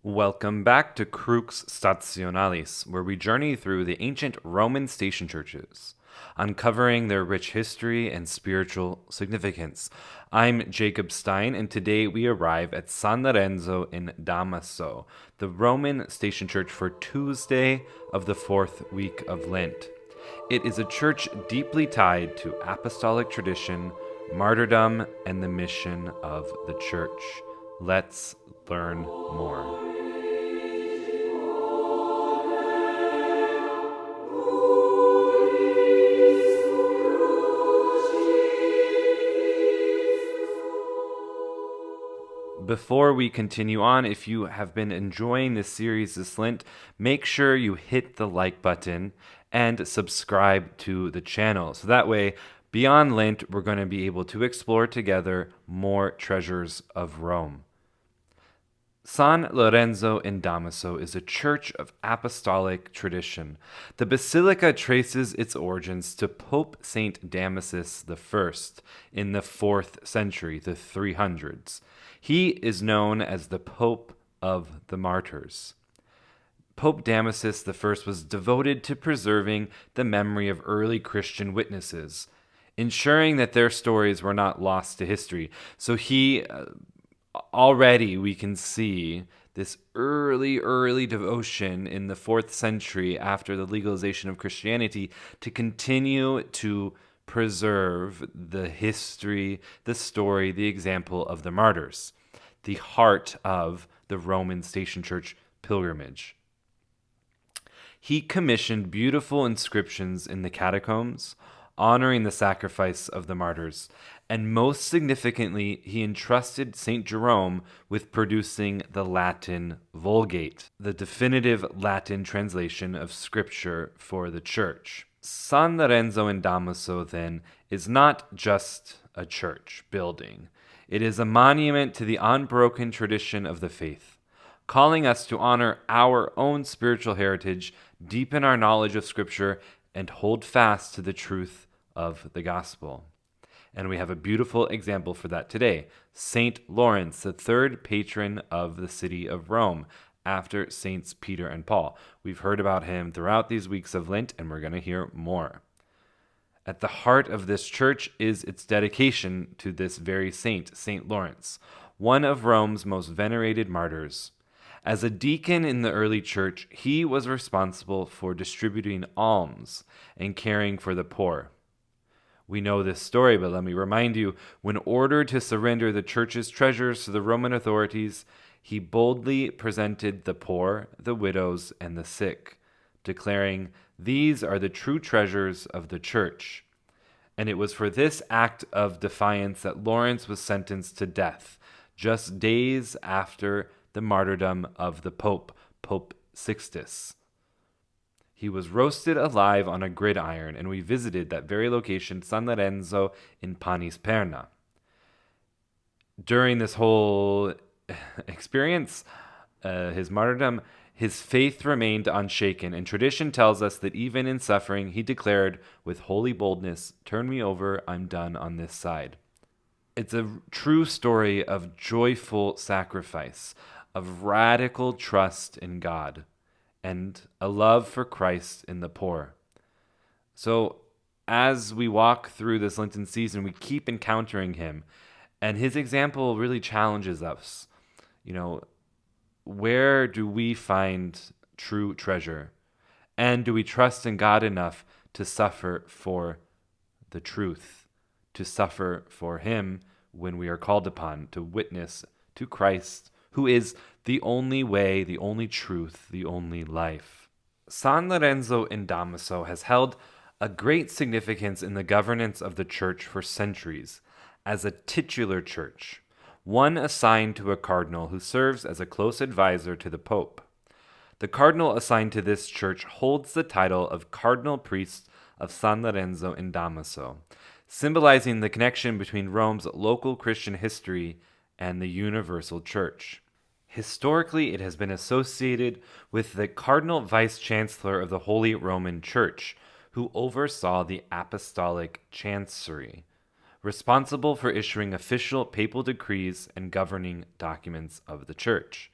Welcome back to Crux Stationalis, where we journey through the ancient Roman station churches, uncovering their rich history and spiritual significance. I'm Jacob Stein, and today we arrive at San Lorenzo in Damaso, the Roman station church for Tuesday of the fourth week of Lent. It is a church deeply tied to apostolic tradition, martyrdom, and the mission of the church. Let's learn more. Before we continue on, if you have been enjoying this series this Lent, make sure you hit the like button and subscribe to the channel. So that way, beyond Lent, we're going to be able to explore together more treasures of Rome. San Lorenzo in Damaso is a church of apostolic tradition. The basilica traces its origins to Pope Saint Damasus I in the 4th century, the 300s. He is known as the Pope of the Martyrs. Pope Damasus I was devoted to preserving the memory of early Christian witnesses, ensuring that their stories were not lost to history. So already we can see this early devotion in the 4th century after the legalization of Christianity to continue to preserve the history, the story, the example of the martyrs, the heart of the Roman Station Church pilgrimage. He commissioned beautiful inscriptions in the catacombs, honoring the sacrifice of the martyrs, and most significantly, he entrusted St. Jerome with producing the Latin Vulgate, the definitive Latin translation of Scripture for the Church. San Lorenzo in Damaso, then, is not just a church building. It is a monument to the unbroken tradition of the faith, calling us to honor our own spiritual heritage, deepen our knowledge of Scripture, and hold fast to the truth of the gospel. And we have a beautiful example for that today. St. Lawrence, the third patron of the city of Rome, after Saints Peter and Paul. We've heard about him throughout these weeks of Lent, and we're going to hear more. At the heart of this church is its dedication to this very saint, St. Lawrence, one of Rome's most venerated martyrs. As a deacon in the early church, he was responsible for distributing alms and caring for the poor. We know this story, but let me remind you, when ordered to surrender the church's treasures to the Roman authorities, he boldly presented the poor, the widows, and the sick, declaring, "These are the true treasures of the church." And it was for this act of defiance that Lawrence was sentenced to death, just days after the martyrdom of the Pope, Pope Sixtus. He was roasted alive on a gridiron, and we visited that very location, San Lorenzo in Panisperna. During this whole experience, his martyrdom, his faith remained unshaken, and tradition tells us that even in suffering, he declared with holy boldness, "Turn me over, I'm done on this side." It's a true story of joyful sacrifice, of radical trust in God, and a love for Christ in the poor. So as we walk through this Lenten season, we keep encountering him, and his example really challenges us. Where do we find true treasure? And do we trust in God enough to suffer for the truth, to suffer for him when we are called upon to witness to Christ, who is the only way, the only truth, the only life? San Lorenzo in Damaso has held a great significance in the governance of the church for centuries as a titular church, one assigned to a cardinal who serves as a close advisor to the Pope. The cardinal assigned to this church holds the title of Cardinal Priest of San Lorenzo in Damaso, symbolizing the connection between Rome's local Christian history and the universal church. Historically, it has been associated with the Cardinal Vice-Chancellor of the Holy Roman Church, who oversaw the apostolic chancery, responsible for issuing official papal decrees and governing documents of the church.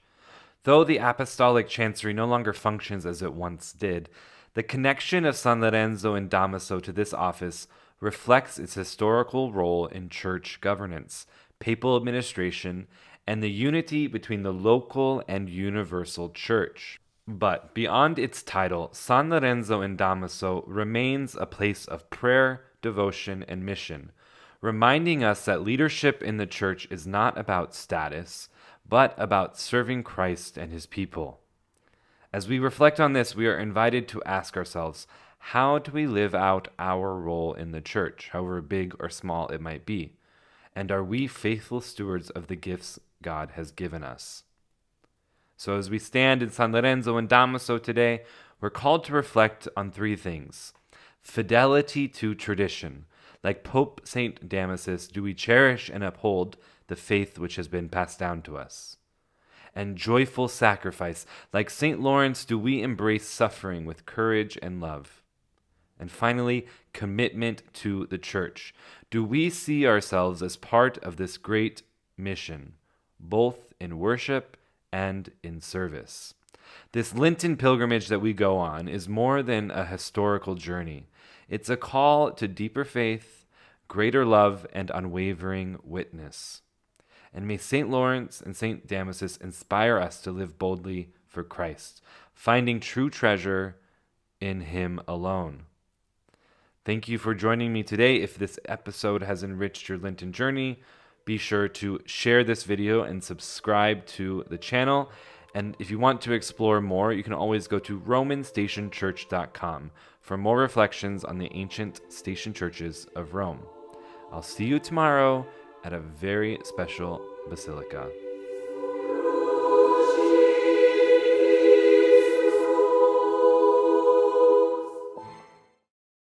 Though the apostolic chancery no longer functions as it once did, the connection of San Lorenzo and Damaso to this office reflects its historical role in church governance, papal administration, and the unity between the local and universal church. But beyond its title, San Lorenzo and Damaso remains a place of prayer, devotion, and mission, reminding us that leadership in the church is not about status, but about serving Christ and his people. As we reflect on this, we are invited to ask ourselves, how do we live out our role in the church, however big or small it might be? And are we faithful stewards of the gifts God has given us? So as we stand in San Lorenzo and Damaso today, we're called to reflect on three things. Fidelity to tradition. Like Pope St. Damasus, do we cherish and uphold the faith which has been passed down to us? And joyful sacrifice. Like St. Lawrence, do we embrace suffering with courage and love? And finally, commitment to the church. Do we see ourselves as part of this great mission, both in worship and in service? This Lenten pilgrimage that we go on is more than a historical journey. It's a call to deeper faith, greater love, and unwavering witness. And may St. Lawrence and St. Damasus inspire us to live boldly for Christ, finding true treasure in him alone. Thank you for joining me today. If this episode has enriched your Lenten journey, be sure to share this video and subscribe to the channel. And if you want to explore more, you can always go to romanstationchurch.com for more reflections on the ancient station churches of Rome. I'll see you tomorrow at a very special basilica.